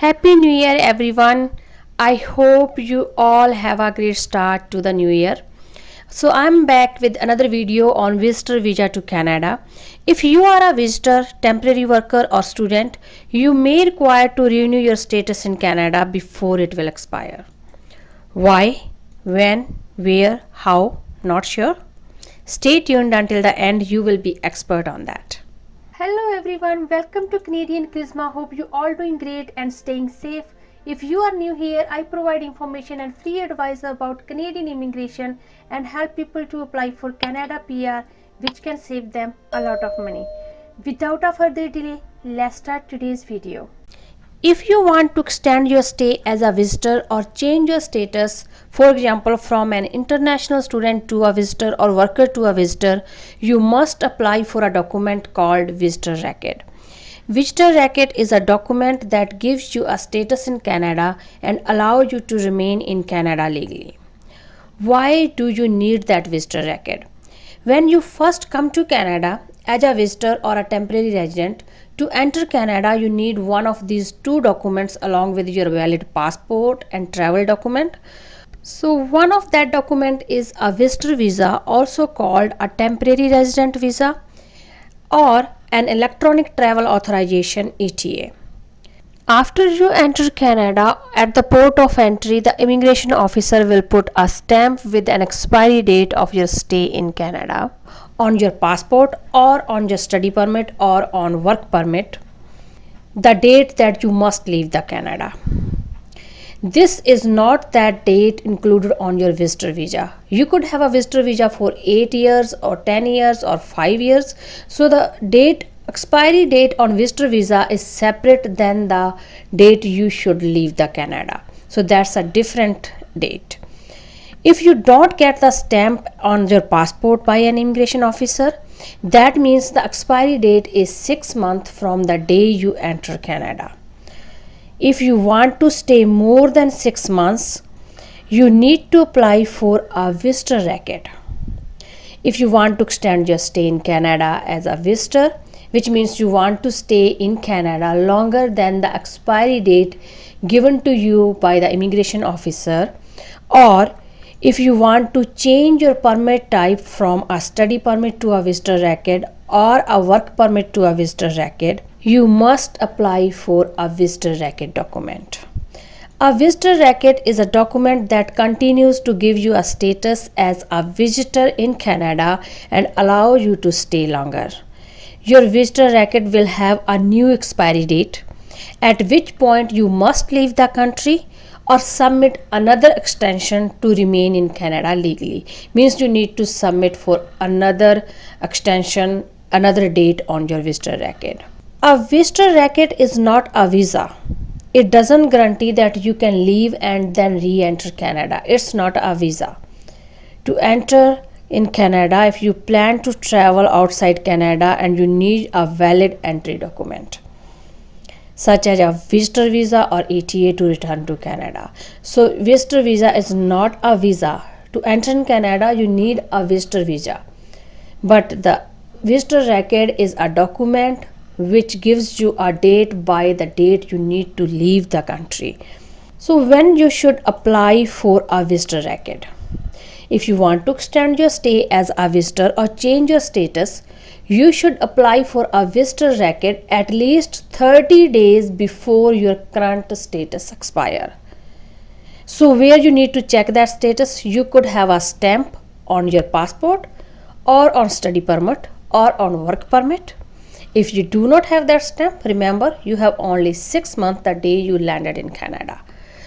Happy New Year, everyone. I hope you all have a great start to the new year. So, I'm back with another video on visitor visa to Canada. If you are a visitor, temporary worker, or student, you may require to renew your status in Canada before it will expire. Why, when, where, how? Not sure? Stay tuned until the end, you will be expert on that. Hello everyone, welcome to Canadian Charisma. Hope you all doing great and staying safe. If you are new here, I provide information and free advice about Canadian immigration and help people to apply for Canada PR, which can save them a lot of money. Without a further delay, let's start today's video. If you want to extend your stay as a visitor or change your status, for example from an international student to a visitor or worker to a visitor, you must apply for a document called Visitor Record. Visitor Record is a document that gives you a status in Canada and allows you to remain in Canada legally. Why do you need that visitor record? When you first come to Canada as a visitor or a temporary resident, to enter Canada you need one of these two documents along with your valid passport and travel document. So one of that document is a visitor visa, also called a temporary resident visa, or an electronic travel authorization ETA. After you enter Canada, at the port of entry, the immigration officer will put a stamp with an expiry date of your stay in Canada on your passport or on your study permit or on work permit, the date that you must leave the Canada. This is not that date included on your visitor visa. You could have a visitor visa for 8 years or 10 years or 5 years. So the expiry date on visitor visa is separate than the date you should leave the Canada. So that's a different date. If you don't get the stamp on your passport by an immigration officer, that means the expiry date is 6 months from the day you enter Canada. If you want to stay more than 6 months, you need to apply for a visitor record. If you want to extend your stay in Canada as a visitor, which means you want to stay in Canada longer than the expiry date given to you by the immigration officer, or if you want to change your permit type from a study permit to a visitor record or a work permit to a visitor record, you must apply for a visitor record document. A visitor record is a document that continues to give you a status as a visitor in Canada and allow you to stay longer. Your visitor record will have a new expiry date, at which point you must leave the country or submit another extension to remain in Canada legally. Means you need to submit for another extension, another date on your visitor record. A visitor record is not a visa. It doesn't guarantee that you can leave and then re-enter Canada. It's not a visa. To enter in Canada, if you plan to travel outside Canada and you need a valid entry document, such as a visitor visa or ETA to return to Canada. So visitor visa is not a visa. To enter in Canada, you need a visitor visa. But the visitor record is a document which gives you a date by the date you need to leave the country. So when you should apply for a visitor record? If you want to extend your stay as a visitor or change your status, you should apply for a visitor record at least 30 days before your current status expires. So where you need to check that status, you could have a stamp on your passport or on study permit or on work permit. If you do not have that stamp, remember you have only 6 months the day you landed in Canada.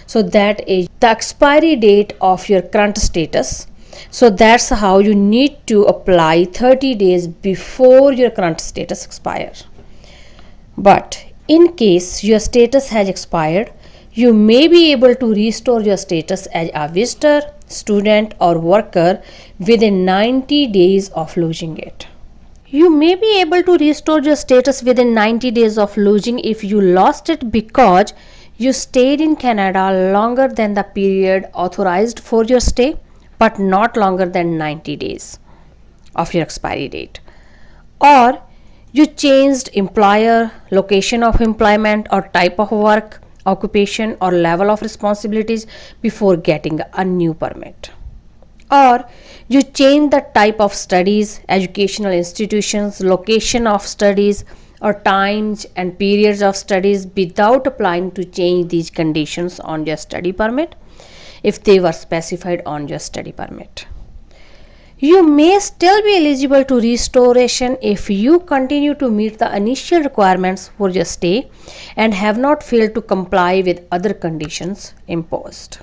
So that is the expiry date of your current status. So that's how you need to apply 30 days before your current status expires. But in case your status has expired, you may be able to restore your status as a visitor, student or worker within 90 days of losing it. You may be able to restore your status within 90 days of losing if you lost it because you stayed in Canada longer than the period authorized for your stay, but not longer than 90 days of your expiry date. Or you changed employer, location of employment or type of work, occupation, or level of responsibilities before getting a new permit. Or you change the type of studies, educational institutions, location of studies, or times and periods of studies without applying to change these conditions on your study permit if they were specified on your study permit. You may still be eligible to restoration if you continue to meet the initial requirements for your stay and have not failed to comply with other conditions imposed.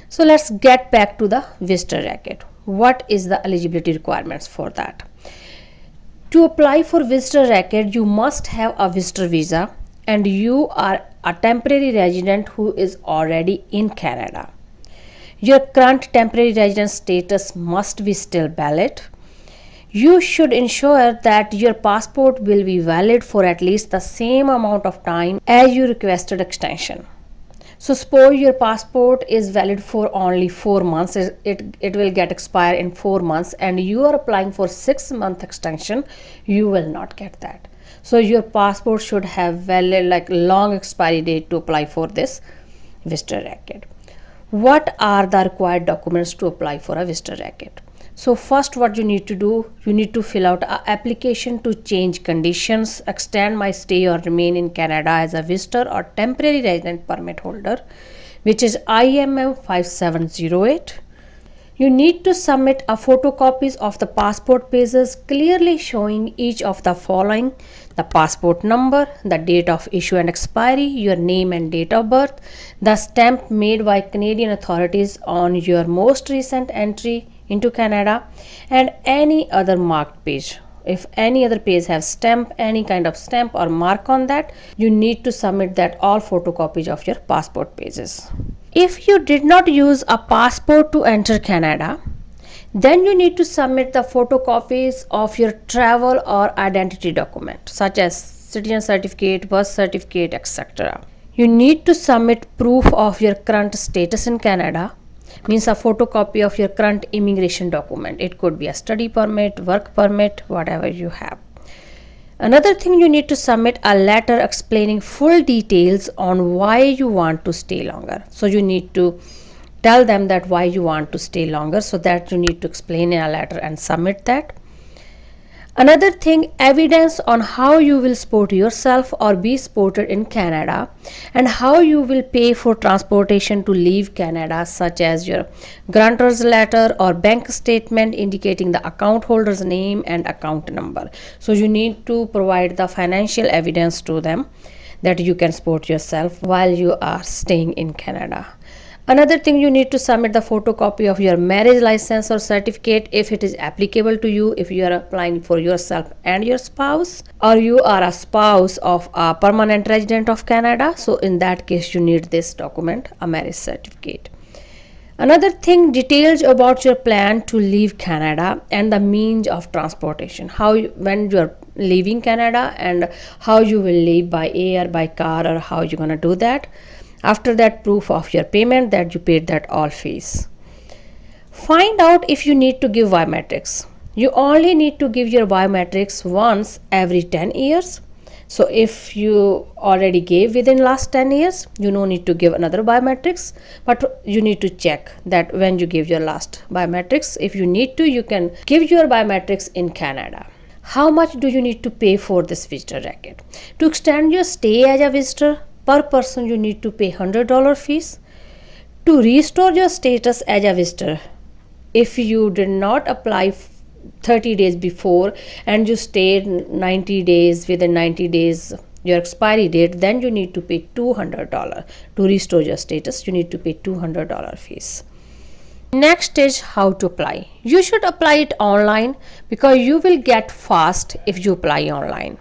So let's get back to the visitor racket. What is the eligibility requirements for that? To apply for visitor racket, you must have a visitor visa and you are a temporary resident who is already in Canada. Your current temporary resident status must be still valid. You should ensure that your passport will be valid for at least the same amount of time as you requested extension. So suppose your passport is valid for only 4 months, it will get expired in 4 months and you are applying for 6-month extension, you will not get that. So your passport should have valid, like long expiry date to apply for this visitor racket. What are the required documents to apply for a visitor racket? So first, what you need to do, you need to fill out an application to change conditions, extend my stay or remain in Canada as a visitor or temporary resident permit holder, which is IMM 5708. You need to submit a photocopies of the passport pages clearly showing each of the following: the passport number, the date of issue and expiry, your name and date of birth, the stamp made by Canadian authorities on your most recent entry into Canada, and any other marked page. If any other page has stamp, any kind of stamp or mark on that, you need to submit that all photocopies of your passport pages. If you did not use a passport to enter Canada, then you need to submit the photocopies of your travel or identity document such as citizen certificate, birth certificate, etc. You need to submit proof of your current status in Canada, means a photocopy of your current immigration document. It could be a study permit, work permit, whatever you have. Another thing, you need to submit a letter explaining full details on why you want to stay longer. So you need to tell them that why you want to stay longer, so that you need to explain in a letter and submit that. Another thing, evidence on how you will support yourself or be supported in Canada and how you will pay for transportation to leave Canada, such as your grantor's letter or bank statement indicating the account holder's name and account number. So you need to provide the financial evidence to them that you can support yourself while you are staying in Canada. Another thing, you need to submit the photocopy of your marriage license or certificate if it is applicable to you, if you are applying for yourself and your spouse, or you are a spouse of a permanent resident of Canada. So in that case, you need this document, a marriage certificate. Another thing, details about your plan to leave Canada and the means of transportation, when you are leaving Canada and how you will leave, by air, by car, or how you're going to do that. After that, proof of your payment that you paid that all fees. Find out if you need to give biometrics. You only need to give your biometrics once every 10 years. So if you already gave within last 10 years, you no need to give another biometrics, but you need to check that when you give your last biometrics. If you need to, you can give your biometrics in Canada. How much do you need to pay for this visitor racket? To extend your stay as a visitor, per person you need to pay $100 fees. To restore your status as a visitor, if you did not apply 30 days before and you stayed 90 days, within 90 days your expiry date, then you need to pay $200. To restore your status, you need to pay $200 fees. Next is how to apply. You should apply it online because you will get fast if you apply online.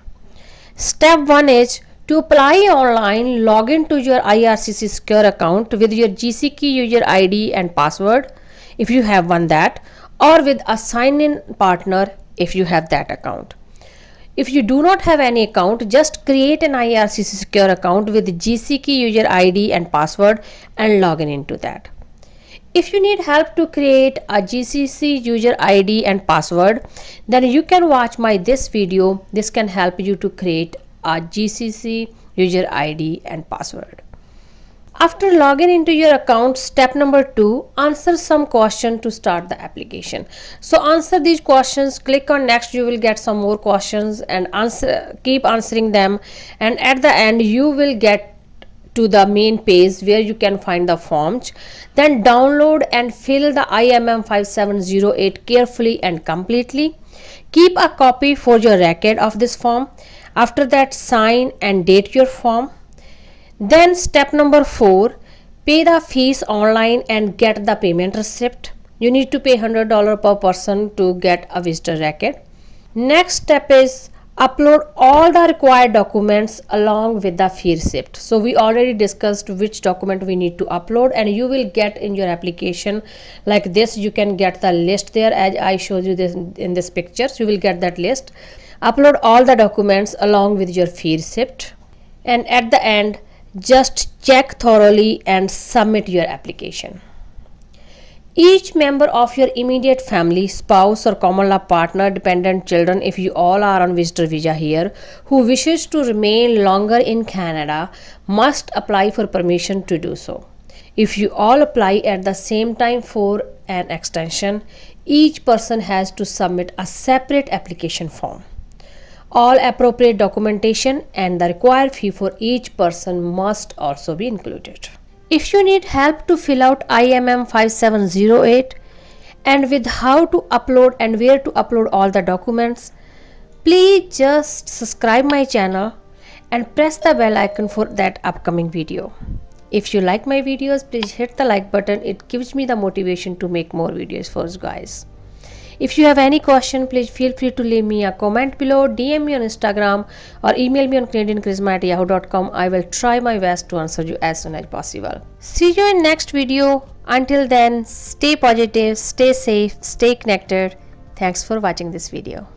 Step 1 is to apply online, log into your IRCC secure account with your GC key, user ID and password if you have one that, or with a sign-in partner if you have that account. If you do not have any account, just create an IRCC secure account with GC key, user ID and password and log in into that. If you need help to create a GCC user ID and password, then you can watch this video. This can help you to create a GCC user ID and password. After logging into your account, step number 2, answer some question to start the application. So answer these questions, click on next, you will get some more questions and keep answering them, and at the end you will get to the main page where you can find the forms. Then download and fill the IMM 5708 carefully and completely. Keep a copy for your record of this form. After that, sign and date your form. Then step number 4, pay the fees online and get the payment receipt. You need to pay $100 per person to get a visitor record. Next step is upload all the required documents along with the fee receipt. So we already discussed which document we need to upload, and you will get in your application like this. You can get the list there as I showed you this in this picture. So you will get that list. Upload all the documents along with your fee receipt, and at the end just check thoroughly and submit your application. Each member of your immediate family, spouse or common law partner, dependent children, if you all are on visitor visa here, who wishes to remain longer in Canada must apply for permission to do so. If you all apply at the same time for an extension, each person has to submit a separate application form. All appropriate documentation and the required fee for each person must also be included. If you need help to fill out IMM 5708 and with how to upload and where to upload all the documents, please just subscribe my channel and press the bell icon for that upcoming video. If you like my videos, please hit the like button. It gives me the motivation to make more videos for you guys. If you have any question, please feel free to leave me a comment below, DM me on Instagram or email me on canadiancharisma@yahoo.com. I will try my best to answer you as soon as possible. See you in next video. Until then, stay positive, stay safe, stay connected. Thanks for watching this video.